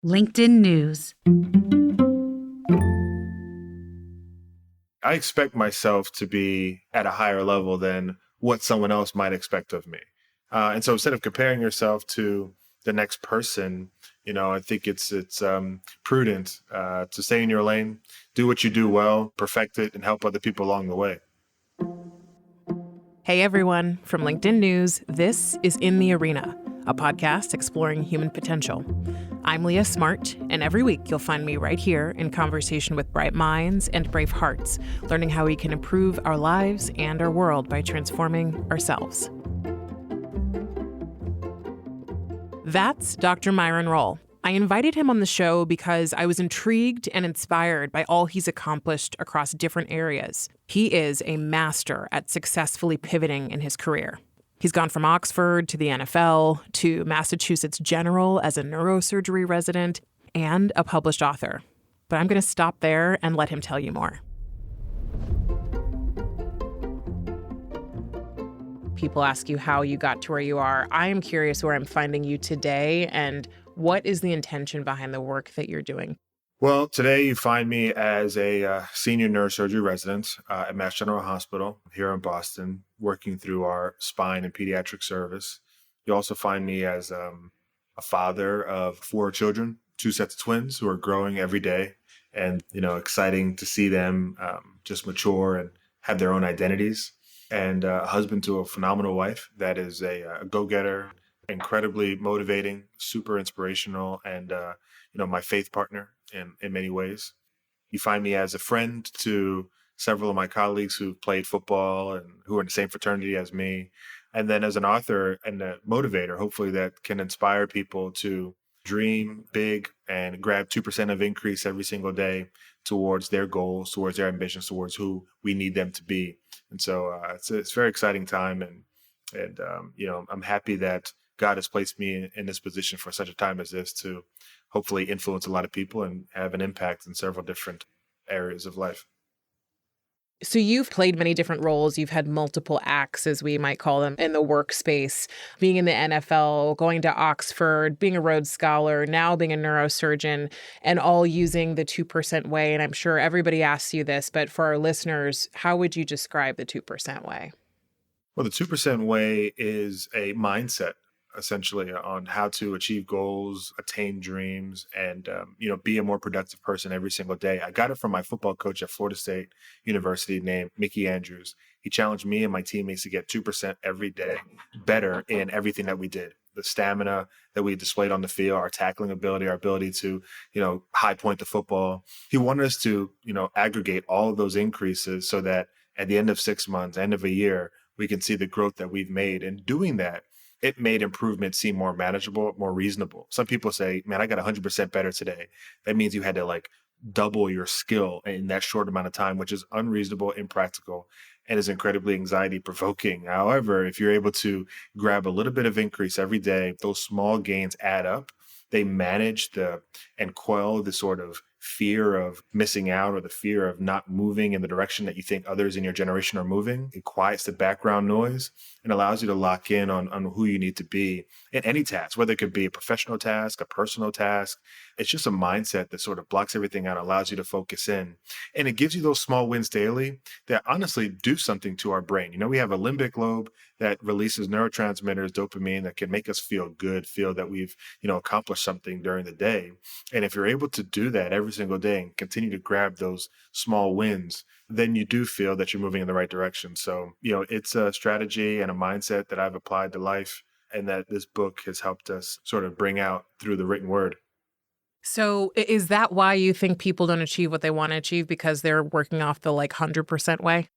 LinkedIn News. I expect myself to be at a higher level than what someone else might expect of me. And so instead of comparing yourself to the next person, I think it's prudent to stay in your lane, do what you do well, perfect it, and help other people along the way. Hey everyone, from LinkedIn News, this is In the Arena, a podcast exploring human potential. I'm Leah Smart, and every week you'll find me right here in conversation with bright minds and brave hearts, learning how we can improve our lives and our world by transforming ourselves. That's Dr. Myron Rolle. I invited him on the show because I was intrigued and inspired by all he's accomplished across different areas. He is a master at successfully pivoting in his career. He's gone from Oxford to the NFL to Massachusetts General as a neurosurgery resident and a published author. But I'm going to stop there and let him tell you more. People ask you how you got to where you are. I am curious where I'm finding you today and what is the intention behind the work that you're doing? Well, today you find me as a senior neurosurgery resident at Mass General Hospital here in Boston, working through our spine and pediatric service. You also find me as a father of 4 children, 2 sets of twins who are growing every day, and exciting to see them just mature and have their own identities. And a husband to a phenomenal wife that is a go-getter, incredibly motivating, super inspirational, and my faith partner in many ways. You find me as a friend to several of my colleagues who've played football and who are in the same fraternity as me. And then as an author and a motivator, hopefully that can inspire people to dream big and grab 2% of increase every single day towards their goals, towards their ambitions, towards who we need them to be. And so it's a very exciting time. And I'm happy that God has placed me in this position for such a time as this to hopefully influence a lot of people and have an impact in several different areas of life. So you've played many different roles. You've had multiple acts, as we might call them, in the workspace, being in the NFL, going to Oxford, being a Rhodes Scholar, now being a neurosurgeon, and all using the 2% way. And I'm sure everybody asks you this, but for our listeners, how would you describe the 2% way? Well, the 2% way is a mindset, essentially, on how to achieve goals, attain dreams, and be a more productive person every single day. I got it from my football coach at Florida State University named Mickey Andrews. He challenged me and my teammates to get 2% every day better in everything that we did. The stamina that we displayed on the field, our tackling ability, our ability to, high point the football. He wanted us to, aggregate all of those increases so that at the end of 6 months, end of a year, we can see the growth that we've made. And doing that, it made improvement seem more manageable, more reasonable. Some people say, man, I got 100% better today. That means you had to double your skill in that short amount of time, which is unreasonable, impractical, and is incredibly anxiety provoking. However, if you're able to grab a little bit of increase every day, those small gains add up. They manage and quell the sort of fear of missing out or the fear of not moving in the direction that you think others in your generation are moving. It quiets the background noise and allows you to lock in on who you need to be in any task, whether it could be a professional task, a personal task. It's just a mindset that sort of blocks everything out, allows you to focus in. And it gives you those small wins daily that honestly do something to our brain. We have a limbic lobe that releases neurotransmitters, dopamine, that can make us feel good, feel that we've, accomplished something during the day. And if you're able to do that every single day and continue to grab those small wins, then you do feel that you're moving in the right direction. So, it's a strategy and a mindset that I've applied to life and that this book has helped us sort of bring out through the written word. So is that why you think people don't achieve what they want to achieve, because they're working off the 100% way?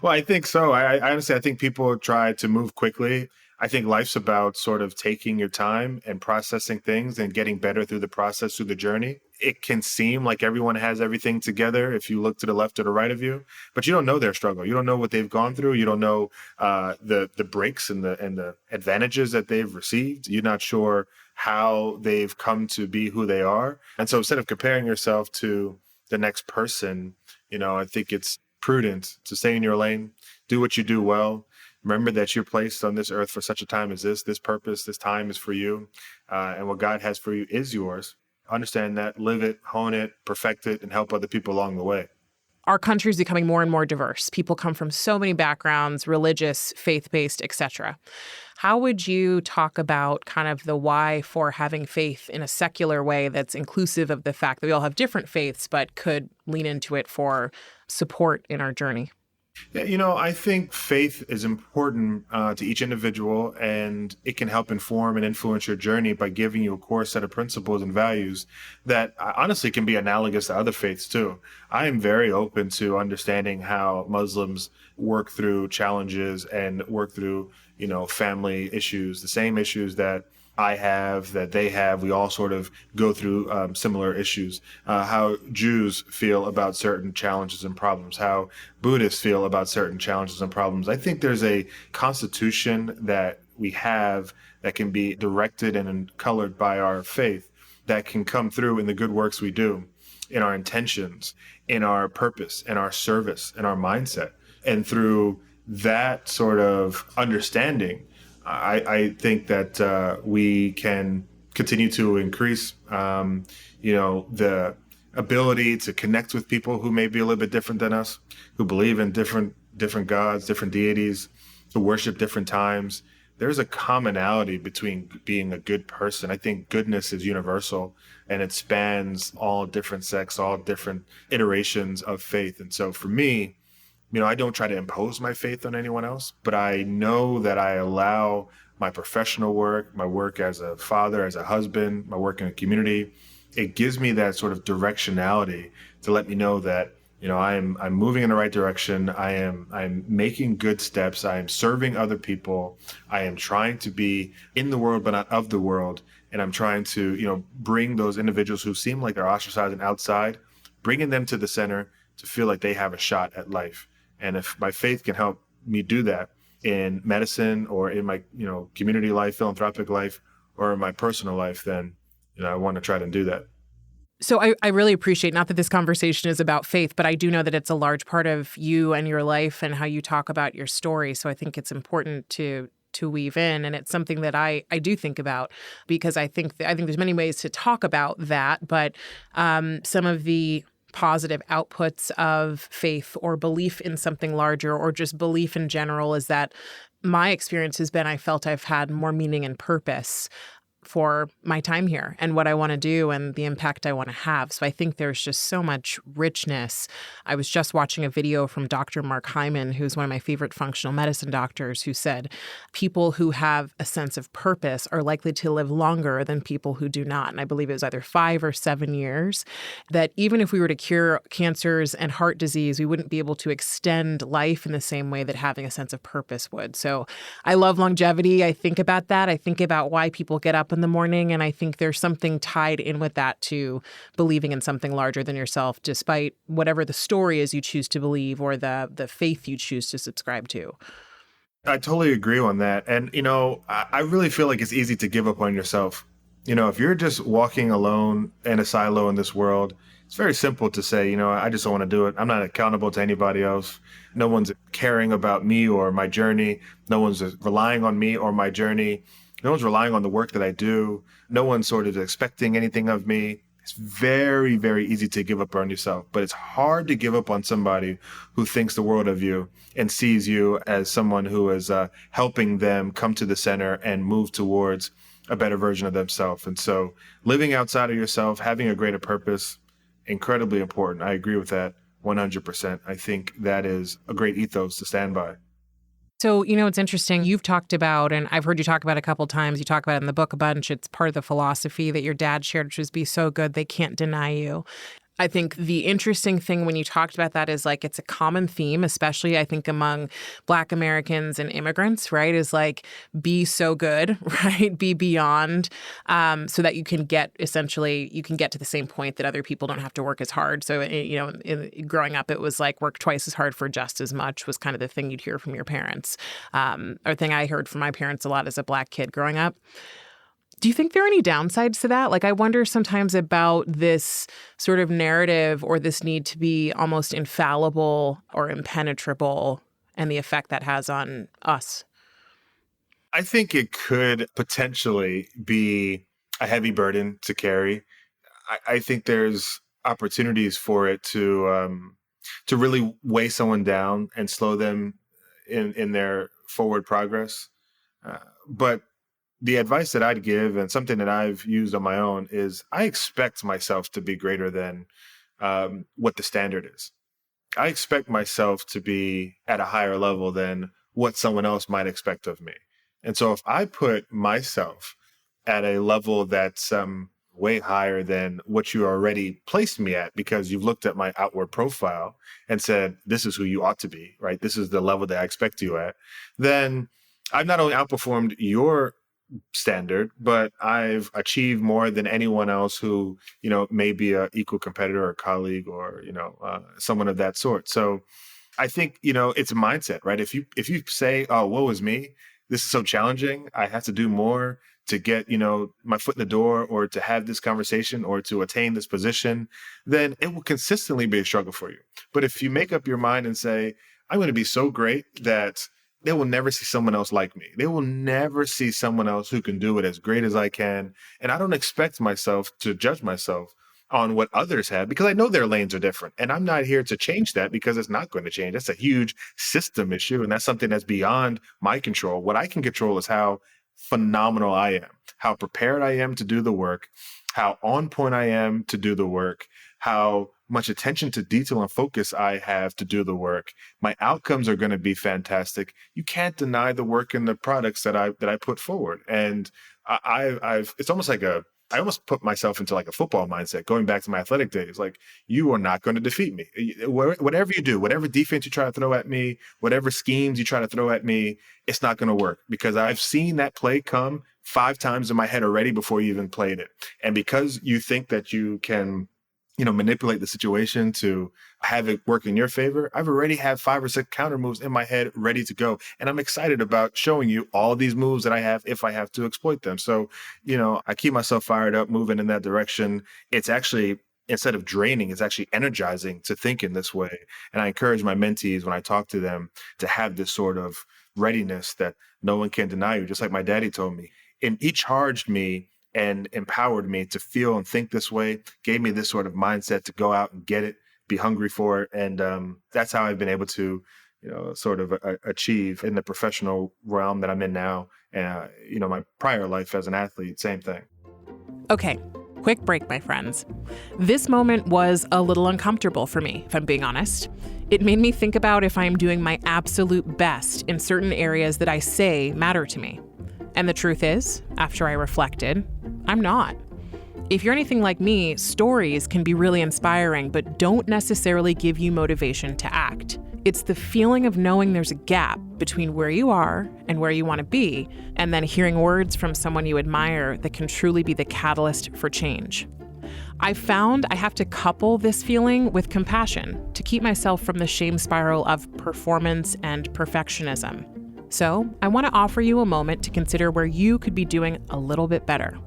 Well, I think so. I honestly, I think people try to move quickly. I think life's about sort of taking your time and processing things and getting better through the process, through the journey. It can seem like everyone has everything together if you look to the left or the right of you, but you don't know their struggle. You don't know what they've gone through. You don't know the breaks and the advantages that they've received. You're not sure how they've come to be who they are. And so instead of comparing yourself to the next person, I think it's prudent to stay in your lane, do what you do well. Remember that you're placed on this earth for such a time as this. This purpose, this time is for you. And what God has for you is yours. understand that, live it, hone it, perfect it, and help other people along the way. Our country is becoming more and more diverse. People come from so many backgrounds, religious, faith-based, etc. How would you talk about kind of the why for having faith in a secular way that's inclusive of the fact that we all have different faiths, but could lean into it for support in our journey? Yeah, I think faith is important to each individual, and it can help inform and influence your journey by giving you a core set of principles and values that honestly can be analogous to other faiths too. I am very open to understanding how Muslims work through challenges and work through, family issues, the same issues that I have, that they have. We all sort of go through similar issues. How Jews feel about certain challenges and problems, how Buddhists feel about certain challenges and problems. I think there's a constitution that we have that can be directed and colored by our faith that can come through in the good works we do, in our intentions, in our purpose, in our service, in our mindset. And through that sort of understanding, I think that we can continue to increase, the ability to connect with people who may be a little bit different than us, who believe in different gods, different deities, to worship different times. There's a commonality between being a good person. I think goodness is universal, and it spans all different sects, all different iterations of faith. And so for me, I don't try to impose my faith on anyone else, but I know that I allow my professional work, my work as a father, as a husband, my work in a community. It gives me that sort of directionality to let me know that, I'm moving in the right direction. I'm making good steps. I am serving other people. I am trying to be in the world, but not of the world. And I'm trying to, bring those individuals who seem like they're ostracized and outside, bringing them to the center to feel like they have a shot at life. And if my faith can help me do that in medicine or in my, community life, philanthropic life, or in my personal life, then, I want to try to do that. So I really appreciate, not that this conversation is about faith, but I do know that it's a large part of you and your life and how you talk about your story. So I think it's important to weave in. And it's something that I do think about, because I think there's many ways to talk about that. But some of the positive outputs of faith or belief in something larger, or just belief in general, is that my experience has been, I felt I've had more meaning and purpose for my time here and what I want to do and the impact I want to have. So I think there's just so much richness. I was just watching a video from Dr. Mark Hyman, who's one of my favorite functional medicine doctors, who said people who have a sense of purpose are likely to live longer than people who do not. And I believe it was either 5 or 7 years. That even if we were to cure cancers and heart disease, we wouldn't be able to extend life in the same way that having a sense of purpose would. So I love longevity. I think about that. I think about why people get up in the morning. And I think there's something tied in with that to believing in something larger than yourself, despite whatever the story is you choose to believe or the faith you choose to subscribe to. I totally agree on that. And, I really feel like it's easy to give up on yourself. If you're just walking alone in a silo in this world, it's very simple to say, I just don't want to do it. I'm not accountable to anybody else. No one's caring about me or my journey. No one's relying on me or my journey. No one's relying on the work that I do. No one's sort of expecting anything of me. It's very, very easy to give up on yourself, but it's hard to give up on somebody who thinks the world of you and sees you as someone who is helping them come to the center and move towards a better version of themselves. And so living outside of yourself, having a greater purpose, incredibly important. I agree with that 100%. I think that is a great ethos to stand by. So, it's interesting. You've talked about, and I've heard you talk about it a couple of times. You talk about it in the book a bunch. It's part of the philosophy that your dad shared, which was be so good they can't deny you. I think the interesting thing when you talked about that is like it's a common theme, especially I think among Black Americans and immigrants, right? Is like be so good, right? Be beyond, so that you can get to the same point that other people don't have to work as hard. So growing up, it was like work twice as hard for just as much was kind of the thing you'd hear from your parents, or thing I heard from my parents a lot as a Black kid growing up. Do you think there are any downsides to that? Like, I wonder sometimes about this sort of narrative or this need to be almost infallible or impenetrable and the effect that has on us. I think it could potentially be a heavy burden to carry. I think there's opportunities for it to really weigh someone down and slow them in their forward progress. But the advice that I'd give, and something that I've used on my own, is I expect myself to be greater than what the standard is. I expect myself to be at a higher level than what someone else might expect of me. And so if I put myself at a level that's way higher than what you already placed me at, because you've looked at my outward profile and said, this is who you ought to be, right? This is the level that I expect you at, then I've not only outperformed your standard, but I've achieved more than anyone else who, may be a equal competitor or colleague or, someone of that sort. So I think, it's a mindset, right? If you say, oh, woe is me, this is so challenging, I have to do more to get, my foot in the door or to have this conversation or to attain this position, then it will consistently be a struggle for you. But if you make up your mind and say, I'm going to be so great that they will never see someone else like me. They will never see someone else who can do it as great as I can. And I don't expect myself to judge myself on what others have, because I know their lanes are different. And I'm not here to change that, because it's not going to change. That's a huge system issue. And that's something that's beyond my control. What I can control is how phenomenal I am, how prepared I am to do the work, how on point I am to do the work, how much attention to detail and focus I have to do the work. My outcomes are going to be fantastic. You can't deny the work and the products that I put forward. And I've it's almost like I almost put myself into like a football mindset, going back to my athletic days. Like, you are not going to defeat me. Whatever you do, whatever defense you try to throw at me, whatever schemes you try to throw at me, it's not going to work, because I've seen that play come 5 times in my head already before you even played it. And because you think that you can, manipulate the situation to have it work in your favor, I've already had 5 or 6 counter moves in my head ready to go. And I'm excited about showing you all these moves that I have if I have to exploit them. So, I keep myself fired up, moving in that direction. It's actually, instead of draining, it's actually energizing to think in this way. And I encourage my mentees when I talk to them to have this sort of readiness that no one can deny you. Just like my daddy told me, and he charged me and empowered me to feel and think this way, gave me this sort of mindset to go out and get it, be hungry for it. And that's how I've been able to, sort of achieve in the professional realm that I'm in now. And, my prior life as an athlete, same thing. Okay, quick break, my friends. This moment was a little uncomfortable for me, if I'm being honest. It made me think about if I'm doing my absolute best in certain areas that I say matter to me. And the truth is, after I reflected, I'm not. If you're anything like me, stories can be really inspiring, but don't necessarily give you motivation to act. It's the feeling of knowing there's a gap between where you are and where you want to be, and then hearing words from someone you admire that can truly be the catalyst for change. I found I have to couple this feeling with compassion to keep myself from the shame spiral of performance and perfectionism. So I want to offer you a moment to consider where you could be doing a little bit better.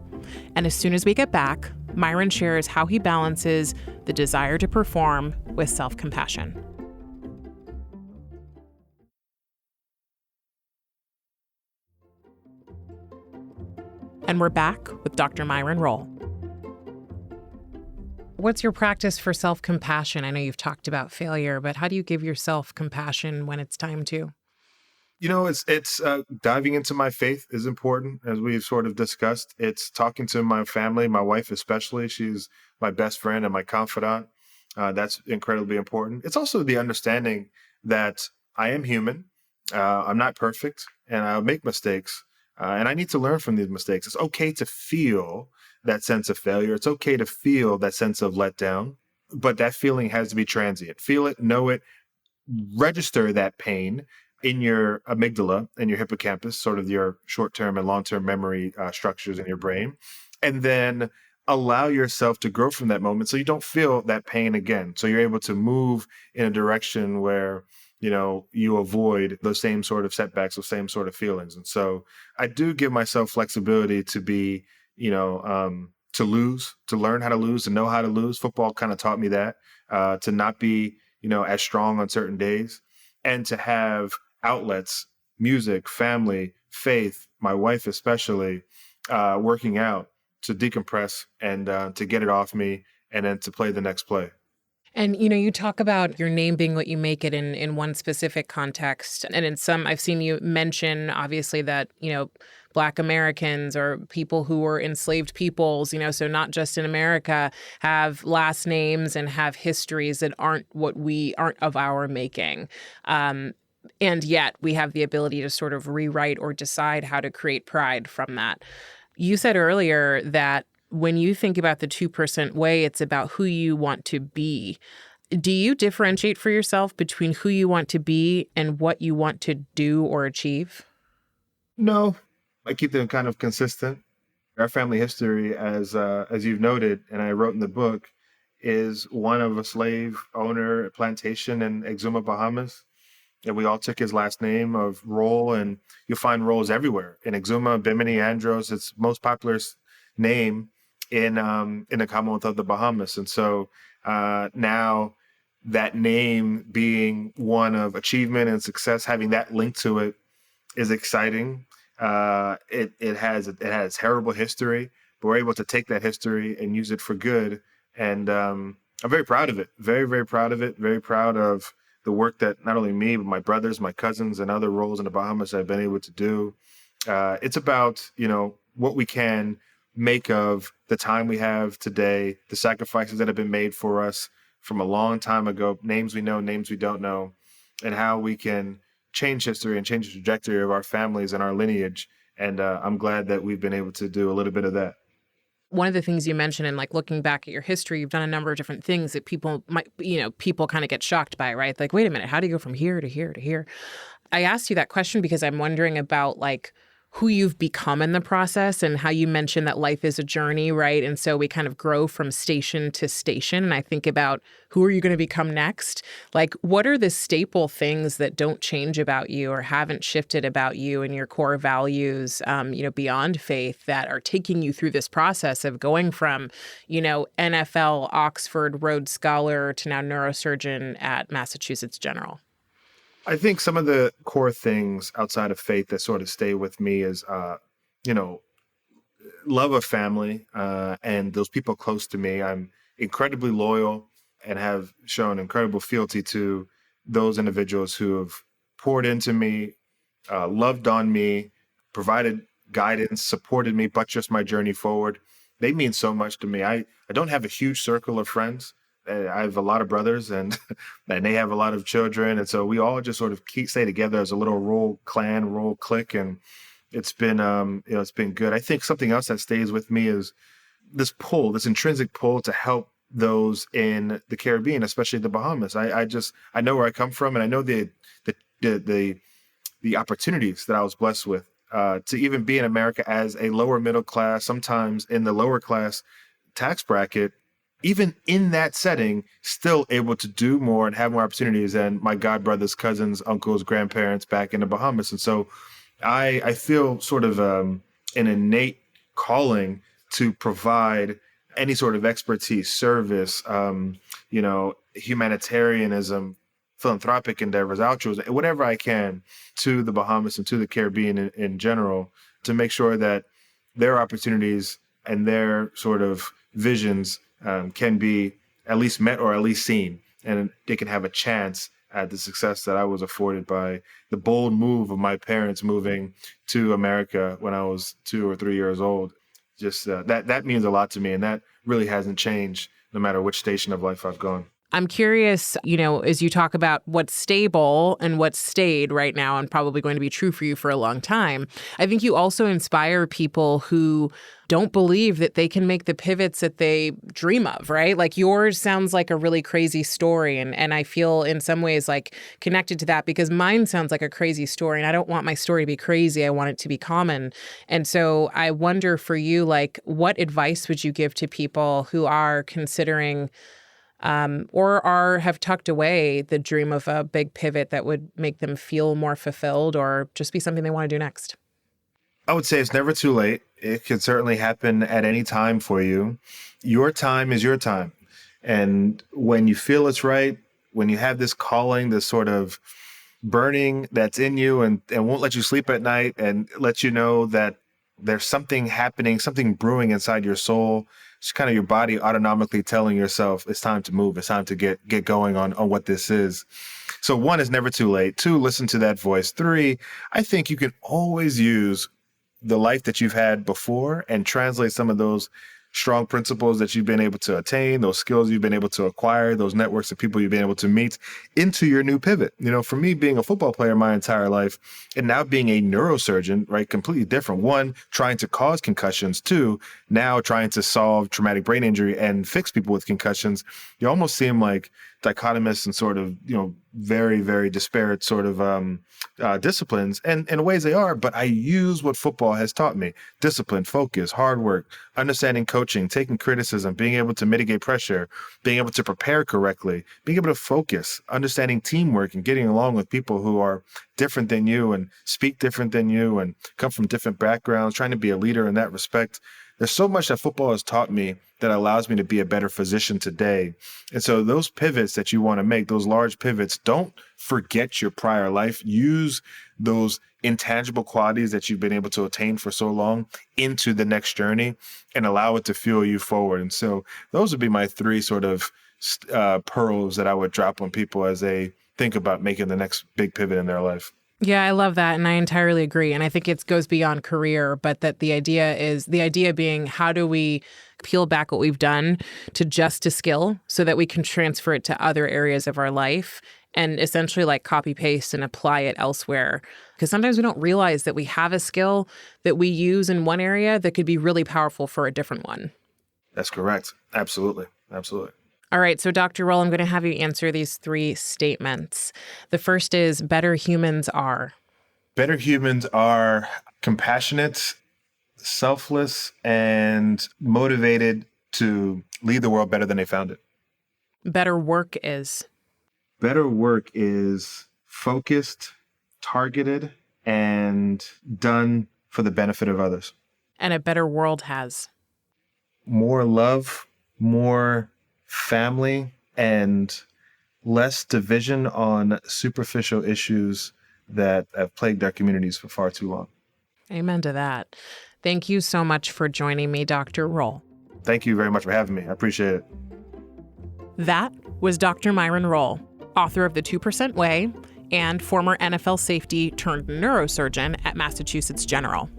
And as soon as we get back, Myron shares how he balances the desire to perform with self-compassion. And we're back with Dr. Myron Rolle. What's your practice for self-compassion? I know you've talked about failure, but how do you give yourself compassion when it's time to? It's diving into my faith is important, as we've sort of discussed. It's talking to my family, my wife especially. She's my best friend and my confidant. That's incredibly important. It's also the understanding that I am human. I'm not perfect, and I'll make mistakes. And I need to learn from these mistakes. It's okay to feel that sense of failure. It's okay to feel that sense of letdown, but that feeling has to be transient. Feel it, know it, register that pain in your amygdala and your hippocampus, sort of your short-term and long-term memory structures in your brain, and then allow yourself to grow from that moment so you don't feel that pain again. So you're able to move in a direction where, you avoid those same sort of setbacks, those same sort of feelings. And so I do give myself flexibility to be, to lose, to learn how to lose, to know how to lose. Football kind of taught me that, to not be, as strong on certain days, and to have outlets, music, family, faith, my wife especially, working out, to decompress and to get it off me and then to play the next play. And you talk about your name being what you make it in one specific context. And in some I've seen you mention obviously that, Black Americans or people who were enslaved peoples, so not just in America, have last names and have histories that aren't of our making. And yet we have the ability to sort of rewrite or decide how to create pride from that. You said earlier that when you think about the 2% way, it's about who you want to be. Do you differentiate for yourself between who you want to be and what you want to do or achieve? No, I keep them kind of consistent. Our family history, as you've noted, and I wrote in the book, is one of a slave owner plantation in Exuma, Bahamas. And we all took his last name of Rolle, and you'll find Rolles everywhere. In Exuma, Bimini, Andros, it's most popular name in the Commonwealth of the Bahamas. And so now that name being one of achievement and success, having that link to it is exciting. It has terrible history, but we're able to take that history and use it for good. And I'm very proud of it. Very, very proud of it. Very proud of the work that not only me, but my brothers, my cousins, and other Rolles in the Bahamas have been able to do. It's about, what we can make of the time we have today, the sacrifices that have been made for us from a long time ago, names we know, names we don't know, and how we can change history and change the trajectory of our families and our lineage. And I'm glad that we've been able to do a little bit of that. One of the things you mentioned in looking back at your history, you've done a number of different things that people kind of get shocked by, right? Like, wait a minute, how do you go from here to here to here? I asked you that question because I'm wondering about who you've become in the process and how you mentioned that life is a journey, right? And so we kind of grow from station to station. And I think about who are you going to become next? What are the staple things that don't change about you or haven't shifted about you and your core values, beyond faith that are taking you through this process of going from, NFL, Oxford, Rhodes Scholar to now neurosurgeon at Massachusetts General? I think some of the core things outside of faith that sort of stay with me is, love of family and those people close to me. I'm incredibly loyal and have shown incredible fealty to those individuals who have poured into me, loved on me, provided guidance, supported me, buttressed my journey forward. They mean so much to me. I don't have a huge circle of friends. I have a lot of brothers and and they have a lot of children. And so we all just sort of stay together as a little Rolle clan, Rolle clique. And it's been, it's been good. I think something else that stays with me is this intrinsic pull to help those in the Caribbean, especially the Bahamas. I know where I come from and I know the opportunities that I was blessed with to even be in America as a lower middle class, sometimes in the lower class tax bracket. Even in that setting, still able to do more and have more opportunities than my godbrothers, cousins, uncles, grandparents back in the Bahamas. And so I feel sort of an innate calling to provide any sort of expertise, service, humanitarianism, philanthropic endeavors, altruism, whatever I can to the Bahamas and to the Caribbean in general to make sure that their opportunities and their sort of visions can be at least met or at least seen, and they can have a chance at the success that I was afforded by the bold move of my parents moving to America when I was 2 or 3 years old. Just that means a lot to me, and that really hasn't changed no matter which station of life I've gone. I'm curious, as you talk about what's stable and what's stayed right now and probably going to be true for you for a long time, I think you also inspire people who don't believe that they can make the pivots that they dream of, right? Yours sounds like a really crazy story. And I feel in some ways connected to that because mine sounds like a crazy story. And I don't want my story to be crazy. I want it to be common. And so I wonder for you, what advice would you give to people who are considering or have tucked away the dream of a big pivot that would make them feel more fulfilled or just be something they want to do next? I would say it's never too late. It can certainly happen at any time for you. Your time is your time. And when you feel it's right, when you have this calling, this sort of burning that's in you and won't let you sleep at night and let you know that There's something happening, something brewing inside your soul. It's kind of your body autonomically telling yourself it's time to move. It's time to get going on what this is. So 1 is never too late. 2, listen to that voice. 3, I think you can always use the life that you've had before and translate some of those strong principles that you've been able to attain, those skills you've been able to acquire, those networks of people you've been able to meet into your new pivot. For me, being a football player my entire life and now being a neurosurgeon, right, completely different. 1, trying to cause concussions. 2, now trying to solve traumatic brain injury and fix people with concussions. You almost seem like dichotomous and sort of, very, very disparate sort of disciplines. And in ways they are, but I use what football has taught me: discipline, focus, hard work, understanding coaching, taking criticism, being able to mitigate pressure, being able to prepare correctly, being able to focus, understanding teamwork and getting along with people who are different than you and speak different than you and come from different backgrounds, trying to be a leader in that respect. There's so much that football has taught me that allows me to be a better physician today. And so those pivots that you want to make, those large pivots, don't forget your prior life. Use those intangible qualities that you've been able to attain for so long into the next journey and allow it to fuel you forward. And so those would be my 3 sort of pearls that I would drop on people as they think about making the next big pivot in their life. Yeah, I love that. And I entirely agree. And I think it goes beyond career, but that the idea being, how do we peel back what we've done to just a skill so that we can transfer it to other areas of our life and essentially like copy paste and apply it elsewhere. Because sometimes we don't realize that we have a skill that we use in one area that could be really powerful for a different one. That's correct. Absolutely. Absolutely. All right, so Dr. Rolle, I'm going to have you answer these 3 statements. The first is, better humans are. Better humans are compassionate, selfless, and motivated to leave the world better than they found it. Better work is. Better work is focused, targeted, and done for the benefit of others. And a better world has. More love, more family, and less division on superficial issues that have plagued our communities for far too long. Amen to that. Thank you so much for joining me, Dr. Rolle. Thank you very much for having me. I appreciate it. That was Dr. Myron Rolle, author of The 2% Way and former NFL safety turned neurosurgeon at Massachusetts General.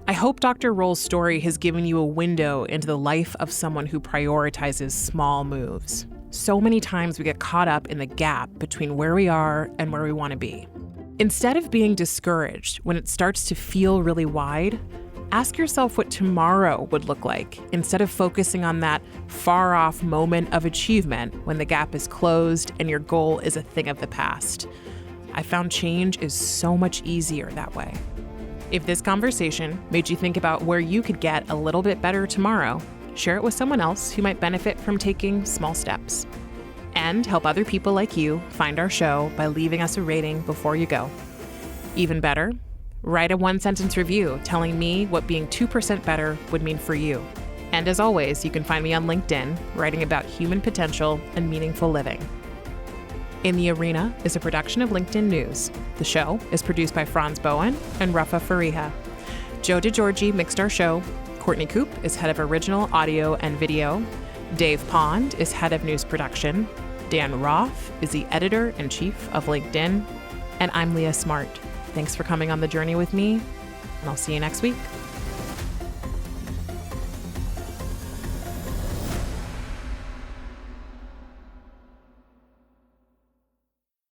I hope Dr. Rolle's story has given you a window into the life of someone who prioritizes small moves. So many times we get caught up in the gap between where we are and where we want to be. Instead of being discouraged when it starts to feel really wide, ask yourself what tomorrow would look like instead of focusing on that far-off moment of achievement when the gap is closed and your goal is a thing of the past. I found change is so much easier that way. If this conversation made you think about where you could get a little bit better tomorrow, share it with someone else who might benefit from taking small steps. And help other people like you find our show by leaving us a rating before you go. Even better, write a 1-sentence review telling me what being 2% better would mean for you. And as always, you can find me on LinkedIn writing about human potential and meaningful living. In the Arena is a production of LinkedIn News. The show is produced by Franz Bowen and Rafa Fariha. Joe DeGiorgi mixed our show. Courtney Coop is head of original audio and video. Dave Pond is head of news production. Dan Roth is the editor-in-chief of LinkedIn. And I'm Leah Smart. Thanks for coming on the journey with me, and I'll see you next week.